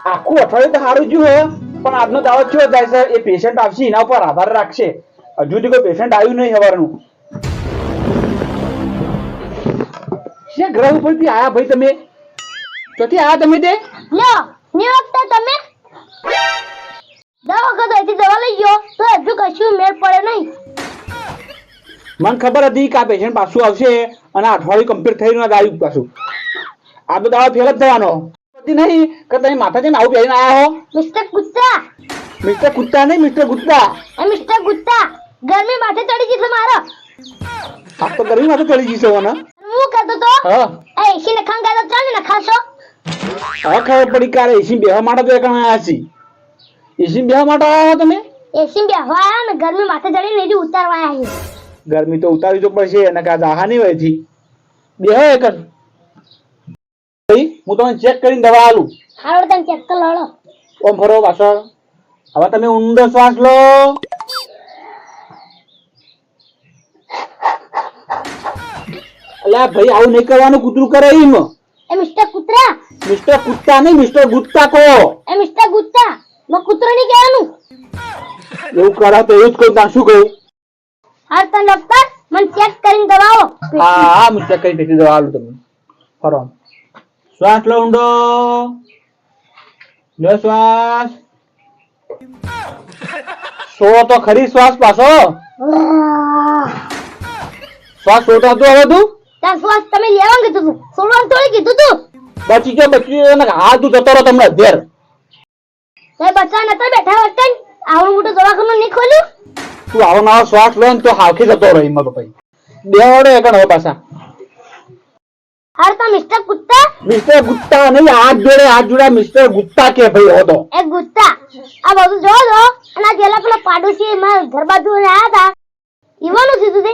આખું અઠવાડિયું તો સારું જ્યું હે, પણ આજનો દાવો ચેવો જાય છે એ પેશન્ટ આવશે એના ઉપર આધાર રાખશે. હજુ સુધી કોઈ પેશન્ટ આવ્યું નહીં સવારનું. શેના ગ્રહ ઉપરથી આયા ભાઈ તમે? ક્યાંથી આયા તમે તે? લ્યો ની વખતે તમે દવા વખત અહીંથી દવા લઈ ગયો તો હજુ કશું મેળ પડે નહીં. મને ખબર હતી કે આ પેશન્ટ પાછું આવશે અને અઠવાડિયું કમ્પ્લીટ થઈને આવ્યું પાછું. આ તો દાવા ફેલ જ થવાનો નહીં કે તમે માથા છે ને આવું પહેરીને આયા હો. મિસ્ટર ગુત્તા. મિસ્ટર કુત્તા નહીં, મિસ્ટર ગુત્તા. મિસ્ટર ગુત્તા ગરમી માથે ચડી ગઈ છે મારો. આ તો ગરમી માથે ચડી જશે મને. હું કહેતો તો હા એ એસી ને ખંગા તો ચાલે ને ખાશો. હવે ખબર પડી કારે એસી બેહવા માટે તો એકણ આયા છી. એસી બેહવા માટે આયા તમે? એસી બેહવા આયા ને ગરમી માથે ચડીને એથી ઉતારવા આયા. ગરમી તો ઉતારવી તો પડશે અને કાં આહા નહીં હોય થી બેહો એકણ. હું તમને ચેક કરીને દવા આલું. હાલો તમે ચેક તો લડો. ઓમ ફરો પાછળ. હવે તમે ઊંડો શ્વાસ લો. અલ્યા ભાઈ આવું નહીં કરવાનું, કૂતરું કરે એમ. એ મિસ્ટર કૂતરા. મિસ્ટર કુત્તા નહીં, મિસ્ટર ગુત્તા કહો. એ મિસ્ટર ગુત્તા નો કૂતરો નહીં કહેવાનું. એવું કરા તો એવું જ કહું. ત્યાં શું કહ્યું? હાલ તને ડોક્ટર મને ચેક કરીને દવા આવો. હા હા હું ચેક કરી પેટી દવા આલું તમને. ફરો શ્વાસ લો ઊંડો. લો શ્વાસ. સો તો ખરી શ્વાસ પાછો. શ્વાસ સોતો હતો હવે તું? ત્યાં શ્વાસ તમે લેવાનું કીધું તું, છોડવાનું થોડી કીધું તું. બચી ગયો ને હાથ તું જતો રહો તમને ધેર. તે બચ્ચા નતા બેઠા વખતે આવડું મોટું દવાખાનું નહીં ખોલ્યું. તું આવો નવો શ્વાસ લો ને તો હાવખી જતો રહો એમાં તો ભાઈ. બેવાડે એકણ હવે પાછા. હાર તો મિસ્ટર કુત્તા. મિસ્ટર ગુત્તા નહીં, હાથ જોડે મિસ્ટર ગુત્તા કે ભાઈ હો તો. એ ગુત્તા આ બધું જો જો અને આ જેલા પેલા પાડોશી મારા ઘર બાજુ આયા હતા ઈવાનું થયું તે.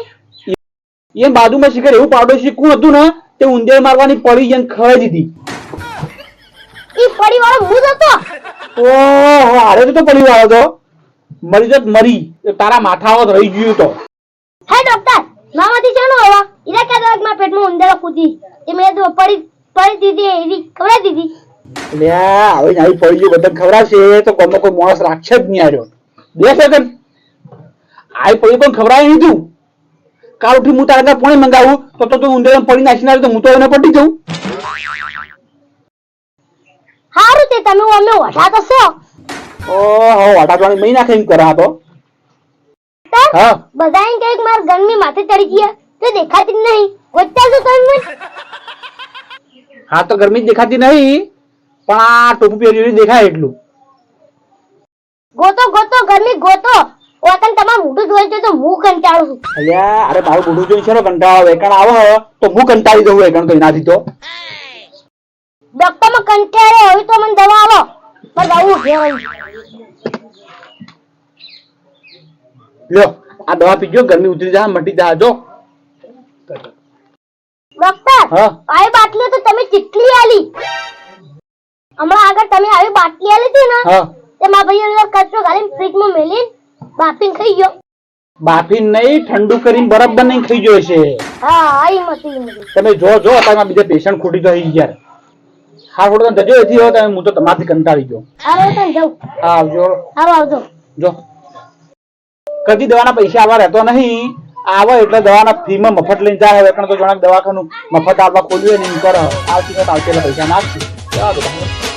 એ બાજુમાં શિખર એવું પાડોશી કોણ હતું ને તે ઉંદર મારવાની પડી જઈને ખવાઈ દીધી. ઈ પડી વાળો હું જ હતો. ઓહો હારે તો પડી વાળો તો મરી જત મરી તારા માથામાં રહી ગયું તો. હે ડોક્ટર મામાથી ચાનો આવા ઈરા કે દવાખાના પેટમાં ઉંદર કૂદી એ મેં તો પડી દીધી એવી ખવડાવી દીધી. લ્યા હવે આવી પડી ગયું બધા ખવડાવશે તો કોનો કોઈ માણસ રાખશે જ નહીં આર્યો. બે સેકન્ડ આઈ પડી પણ ખવડાવી દીધું. કાલ ઉઠી હું તારા પોણે મંગાવું તો તું ઉંદર પડી નાખી ના તો હું તો એને પડી જઉં. હારું તે તમે અમે વઢા તો છો. ઓહો વાટાવાની મહી નાખે એમ કરા તો. હા બધા એમ કહે કે માર ગરમી માથે ચડી ગયા તો દેખાતી જ નહીં. ગોત્યા છો તમે? હા તો ગરમી દેખાતી નહીં પણ આ ટોપી પહેરી દેખાય એટલું. ગોતો ગોતો ગરમી ગોતો ઓકન તમારું મોઢું જોઈ છે તો હું કંટાળું છું. અલ્યા અરે મારું મોઢું જોઈને છે ને કંટાળો એકણ આવો તો હું કંટાળી દઉં એકણ તો એનાથી તો. ડોક્ટર માં કંટાળે હવે તો મને દવા આવો પણ આવું કહેવાય. લ્યો આ દવા પીજો ગરમી ઉતરી જા મટી જા જો. ડોક્ટર હા આવી બાટલી તો તમે કેટલી આલી? હમણાં આગળ તમે આવી બાટલી આલી હતી ને હા તે મારા ભાઈ અંદર કચરો ગાલીને ફ્રીજમાં મેલીને બાફીને ખાઈ ગયો. બાફી નહીં ઠંડુ કરીને બરફ બનાવીને ખાઈ ગયો છે. હા આઈ મતી તમે જો જો અત્યારમાં બીજા પેશન્ટ ખોટી તો થઈ ગયા. હા થોડો જજો એથી હોય તમે હું તો તમારથી કંટાળી ગયો. હાલો તને જાઉં. હા આવજો. હાલો આવજો. જો કદી દવાના પૈસા આવવા રહેતો નહીં. આવે એટલે દવાના ફ્રીમાં મફત લઈને જાય. હવે તો જણાક દવાખાનું મફત આવવા ખોલ્યું ને એમ કરો આવતી આવતી પૈસા નાખશું.